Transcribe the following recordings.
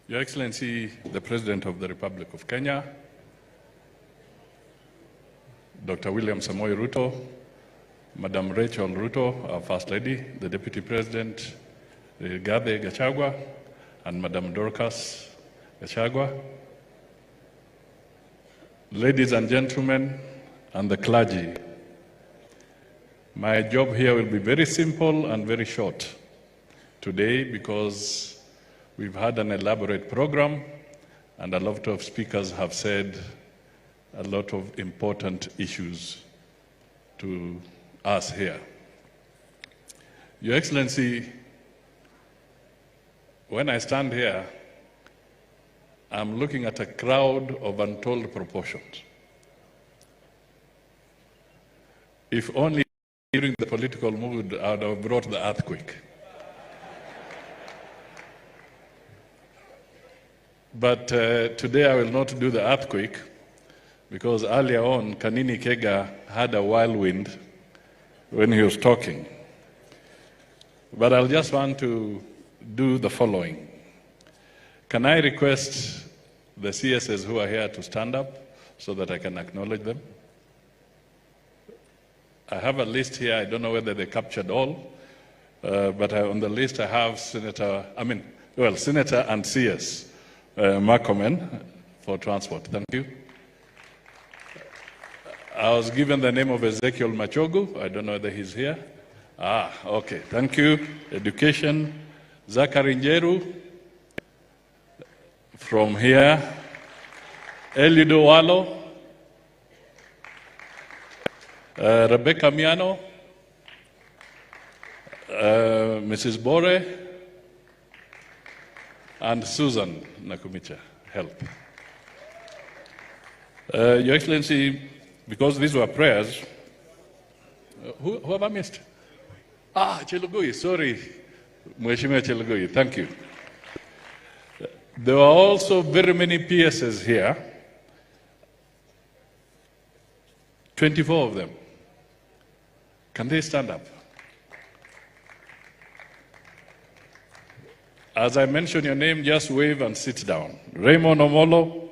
Your Excellency, the President of the Republic of Kenya, Dr. William Samoei Ruto, Madam Rachel Ruto, our First Lady, the Deputy President, Rigathi Gachagua, and Madam Dorcas Gachagua, ladies and gentlemen, and the clergy. My job here will be very simple and very short today because we've had an elaborate program and a lot of speakers have said a lot of important issues to us here. Your Excellency, when I stand here, I'm looking at a crowd of untold proportions. If only during the political mood I would have brought the earthquake. But today I will not do the earthquake because earlier on Kanini Kega had a whirlwind when he was talking. But I'll just want to do the following. Can I request the CSs who are here to stand up so that I can acknowledge them? I have a list here. I don't know whether they captured all, but on the list I have Senator and CS. Markomen for transport. Thank you. I was given the name of Ezekiel Machogu. I don't know whether he's here. Okay. Thank you. Education. Zachary Njeru from here. Elido Walo. Rebecca Miano. Mrs. Bore. And Susan Nakumicha, help. Your Excellency, because these were prayers, who have I missed? Chelugui, sorry. Mheshimiwa Chelugui, thank you. There were also very many PSs here, 24 of them. Can they stand up? As I mention your name, just wave and sit down. Raymond Omolo,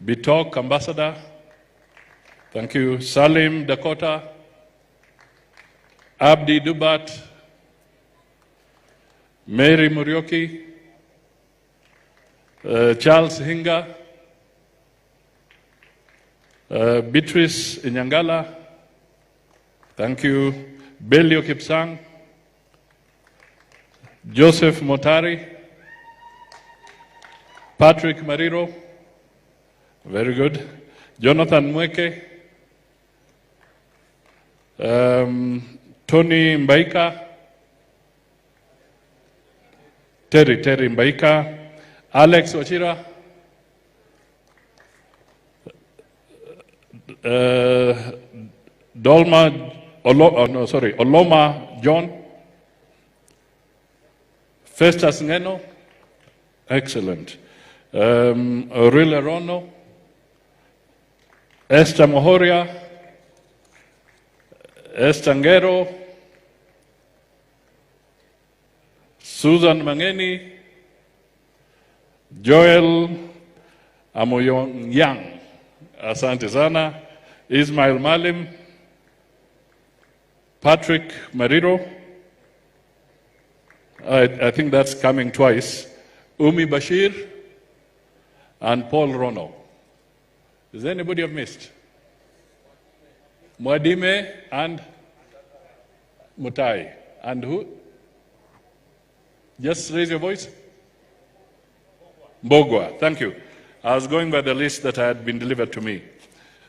Bitok, Ambassador. Thank you. Salim Dakota, Abdi Dubat, Mary Murioki, Charles Hinga, Beatrice Inyangala. Thank you. Belio Kipsang, Joseph Motari, Patrick Mariro, very good. Jonathan Mweke, Tony Mbaika, Terry Mbaika, Alex Wachira, Oloma John, Festus Ngeno, excellent. Aurelia Rono, Esther Mohoria, Esther Ngero, Susan Mangeni, Joel Amoyong Yang, asante sana, Ismail Malim, Patrick Mariro, I think that's coming twice. Umi Bashir and Paul Rono. Is there anybody I've missed? Mwadime and Mutai. And who? Just raise your voice. Mbogwa. Thank you. I was going by the list that had been delivered to me.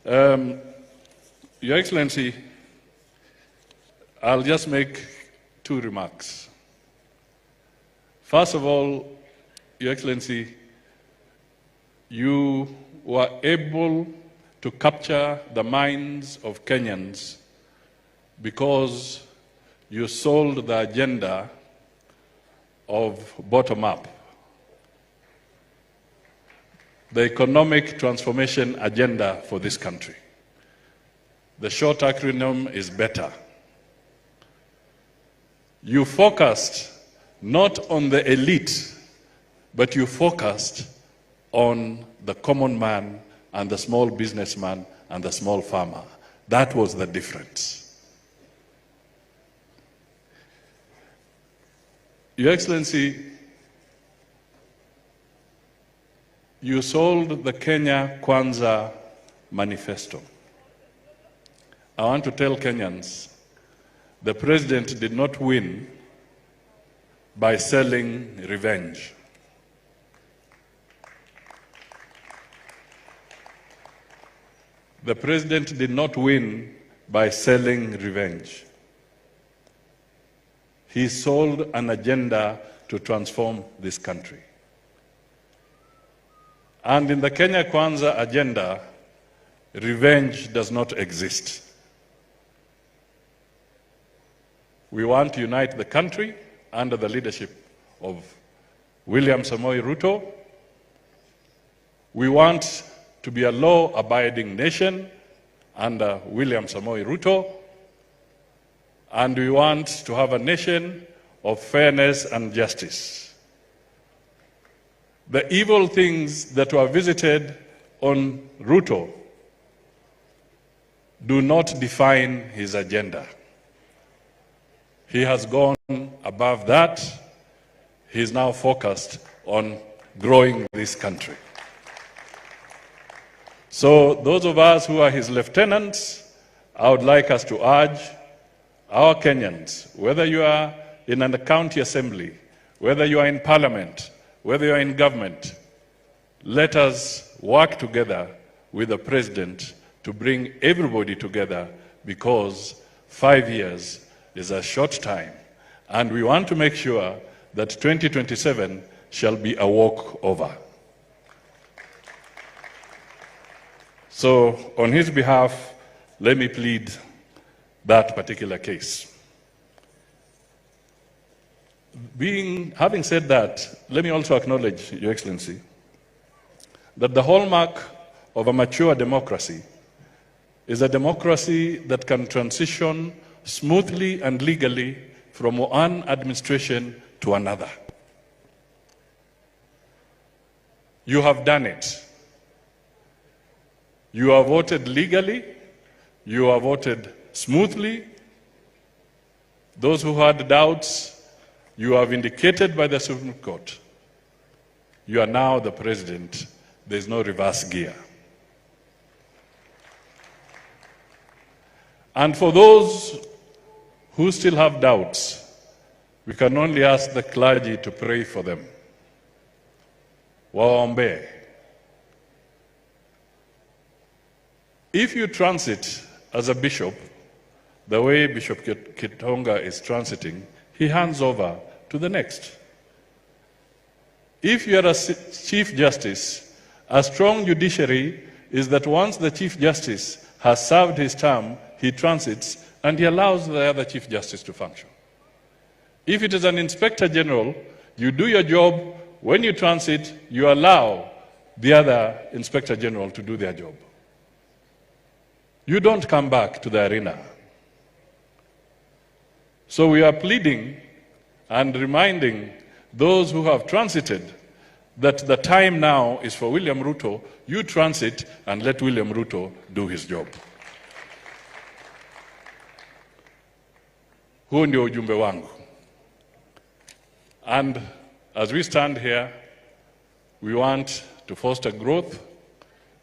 Your Excellency, I'll just make two remarks. First of all, Your Excellency, you were able to capture the minds of Kenyans because you sold the agenda of bottom-up, the economic transformation agenda for this country. The short acronym is BETTER. You focused not on the elite, but you focused on the common man and the small businessman and the small farmer. That was the difference. Your Excellency, you sold the Kenya Kwanza manifesto. I want to tell Kenyans, the president did not win by selling revenge. The president did not win by selling revenge. He sold an agenda to transform this country. And in the Kenya Kwanza agenda, revenge does not exist. We want to unite the country under the leadership of William Samoei Ruto. We want to be a law-abiding nation under William Samoei Ruto. And we want to have a nation of fairness and justice. The evil things that were visited on Ruto do not define his agenda. He has gone above that. He is now focused on growing this country. So those of us who are his lieutenants, I would like us to urge our Kenyans, whether you are in a county assembly, whether you are in parliament, whether you are in government, let us work together with the president to bring everybody together, because 5 years is a short time, and we want to make sure that 2027 shall be a walkover. So on his behalf, let me plead that particular case. Having said that, let me also acknowledge, Your Excellency, that the hallmark of a mature democracy is a democracy that can transition smoothly and legally from one administration to another. You have done it. You have voted legally. You have voted smoothly. Those who had doubts, you have indicated by the Supreme Court. You are now the president. There is no reverse gear. And for those who still have doubts, we can only ask the clergy to pray for them. Waombe. If you transit as a bishop, the way Bishop Kitonga is transiting, he hands over to the next. If you are a Chief Justice, a strong judiciary is that once the Chief Justice has served his term, he transits and he allows the other Chief Justice to function. If it is an Inspector General, you do your job. When you transit, you allow the other Inspector General to do their job. You don't come back to the arena. So we are pleading and reminding those who have transited that the time now is for William Ruto. You transit and let William Ruto do his job. Huo ndio ujumbe wangu. And as we stand here, we want to foster growth,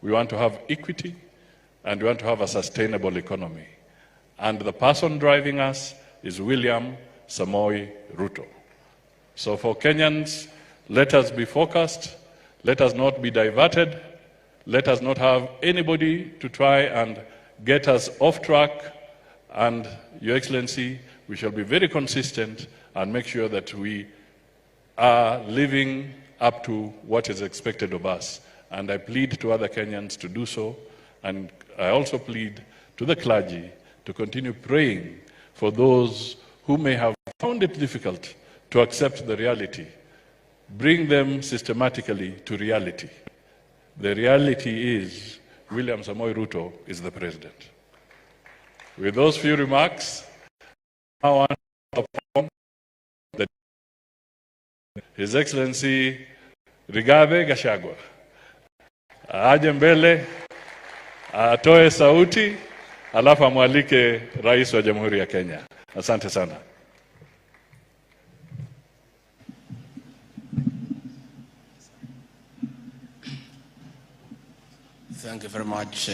we want to have equity, and we want to have a sustainable economy. And the person driving us is William Samoei Ruto. So for Kenyans, let us be focused, let us not be diverted, let us not have anybody to try and get us off track, and Your Excellency, we shall be very consistent and make sure that we are living up to what is expected of us. And I plead to other Kenyans to do so, and I also plead to the clergy to continue praying for those who may have found it difficult to accept the reality. Bring them systematically to reality. The reality is William Samoei Ruto is the president. With those few remarks, I want to His Excellency Rigathi Gachagua aje mbele atoe sauti, alafu amwalike Rais wa Jamhuri ya Kenya. Asante sana. Thank you very much.